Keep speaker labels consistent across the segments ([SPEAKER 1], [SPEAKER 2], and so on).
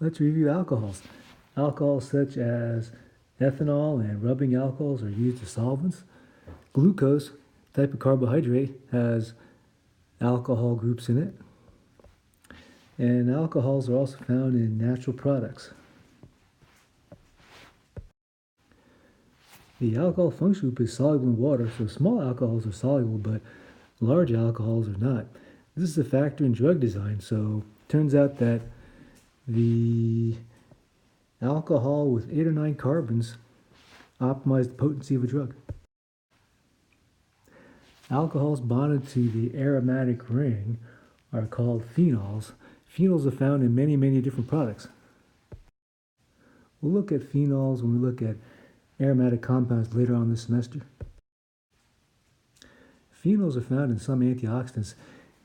[SPEAKER 1] Let's review alcohols. Alcohols such as ethanol and rubbing alcohols are used as solvents. Glucose, type of carbohydrate, has alcohol groups in it. And alcohols are also found in natural products. The alcohol function group is soluble in water, so small alcohols are soluble, but large alcohols are not. This is a factor in drug design, so it turns out that the alcohol with 8 or 9 carbons optimize the potency of a drug. Alcohols bonded to the aromatic ring are called phenols. Phenols are found in many different products. We'll look at phenols when we look at aromatic compounds later on this semester. Phenols are found in some antioxidants.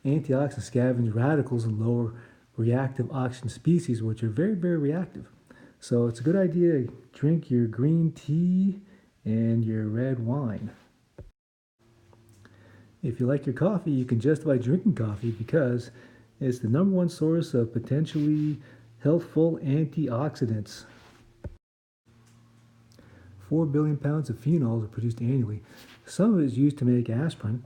[SPEAKER 1] Antioxidants scavenge radicals and lower reactive oxygen species, which are very reactive. So it's a good idea to drink your green tea and your red wine. If you like your coffee, you can justify drinking coffee because it's the #1 source of potentially healthful antioxidants. 4 billion pounds of phenols are produced annually. Some of it is used to make aspirin,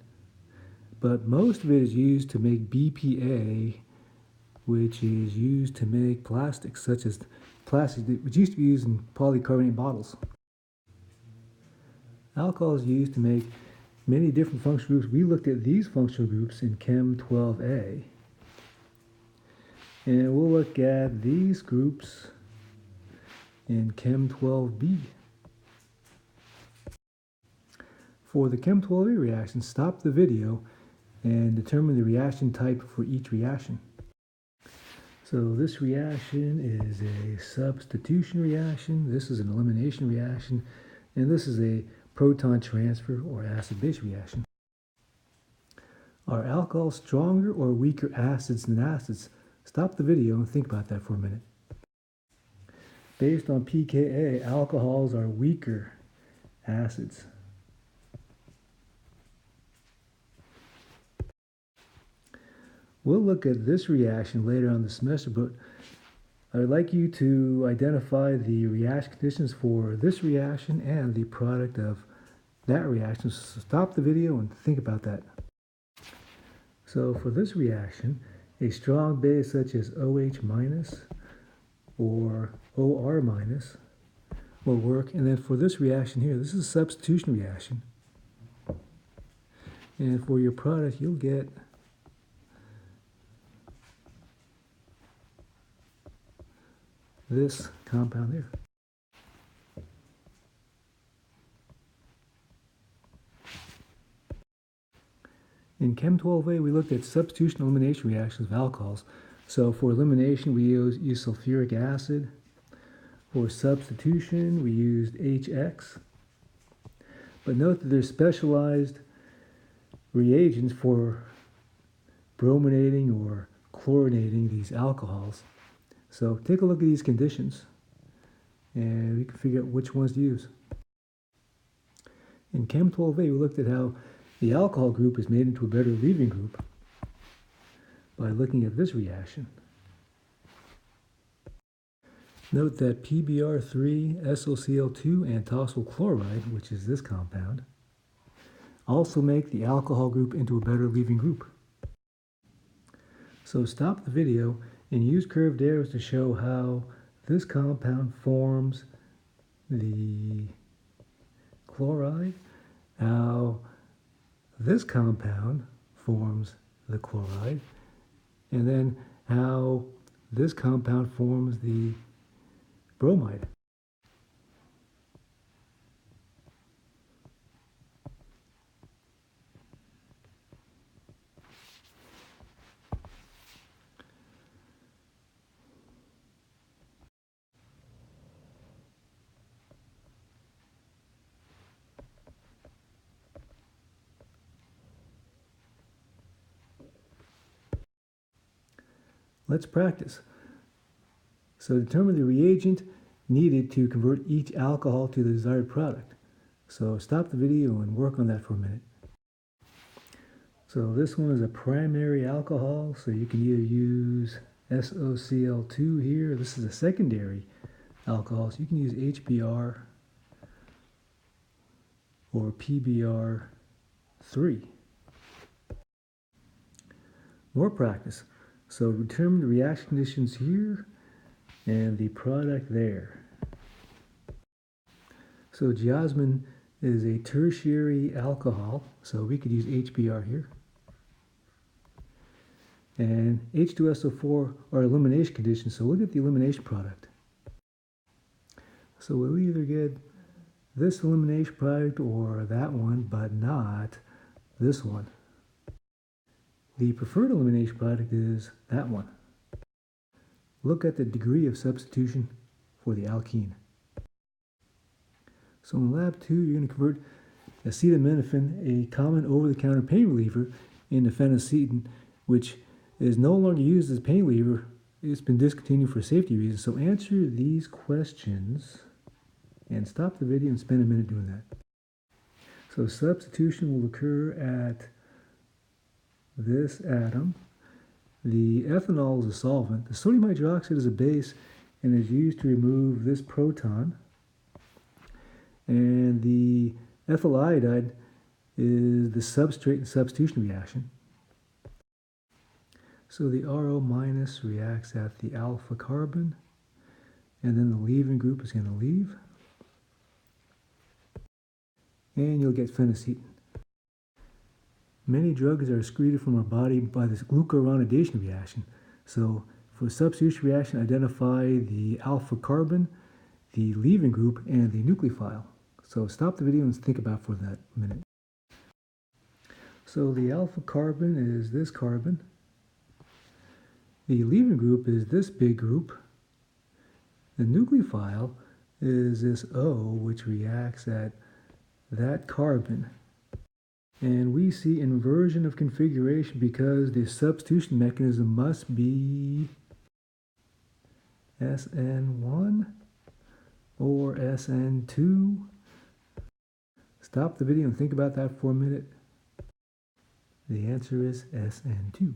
[SPEAKER 1] but most of it is used to make BPA, which is used to make plastics, such as plastic, which used to be used in polycarbonate bottles. Alcohol is used to make many different functional groups. We looked at these functional groups in Chem 12A. And we'll look at these groups in Chem 12B. For the Chem 12A reaction, stop the video and determine the reaction type for each reaction. So this reaction is a substitution reaction, this is an elimination reaction, and this is a proton transfer or acid-base reaction. Are alcohols stronger or weaker acids than acids? Stop the video and think about that for a minute. Based on pKa, alcohols are weaker acids. We'll look at this reaction later on the semester, but I'd like you to identify the reaction conditions for this reaction and the product of that reaction. So stop the video and think about that. So for this reaction, a strong base such as OH minus or OR minus will work. And then for this reaction here, this is a substitution reaction. And for your product, you'll get this compound there. In Chem 12A, we looked at substitution elimination reactions of alcohols. So for elimination, we use sulfuric acid. For substitution, we used HX. But note that there's specialized reagents for brominating or chlorinating these alcohols. So take a look at these conditions and we can figure out which ones to use. In Chem 12A, we looked at how the alcohol group is made into a better leaving group by looking at this reaction. Note that PBr3 SOCl2 and tosyl chloride, which is this compound, also make the alcohol group into a better leaving group. So stop the video and use curved arrows to show how this compound forms the chloride, how this compound forms the chloride, and then how this compound forms the bromide. Let's practice. So determine the reagent needed to convert each alcohol to the desired product. So stop the video and work on that for a minute. So this one is a primary alcohol, so you can either use SOCl2 here. This is a secondary alcohol, so you can use HBr or PBr3. More practice. So determine the reaction conditions here and the product there. So geosmin is a tertiary alcohol, so we could use HBr here. And H2SO4 are elimination conditions, so we'll get the elimination product. So we'll either get this elimination product or that one, but not this one. The preferred elimination product is that one. Look at the degree of substitution for the alkene. So in lab 2, you're going to convert acetaminophen, a common over-the-counter pain reliever, into phenacetin, which is no longer used as a pain reliever. It's been discontinued for safety reasons. So answer these questions and stop the video and spend a minute doing that. So substitution will occur at this atom. The ethanol is a solvent. The sodium hydroxide is a base and is used to remove this proton. And the ethyl iodide is the substrate in substitution reaction. So the RO minus reacts at the alpha carbon, and then the leaving group is going to leave. And you'll get phenacetin. Many drugs are excreted from our body by this glucuronidation reaction. So for substitution reaction, identify the alpha carbon, the leaving group, and the nucleophile. So stop the video and think about for that minute. So the alpha carbon is this carbon. The leaving group is this big group. The nucleophile is this O, which reacts at that carbon. And we see inversion of configuration because the substitution mechanism must be SN1 or SN2. Stop the video and think about that for a minute. The answer is SN2.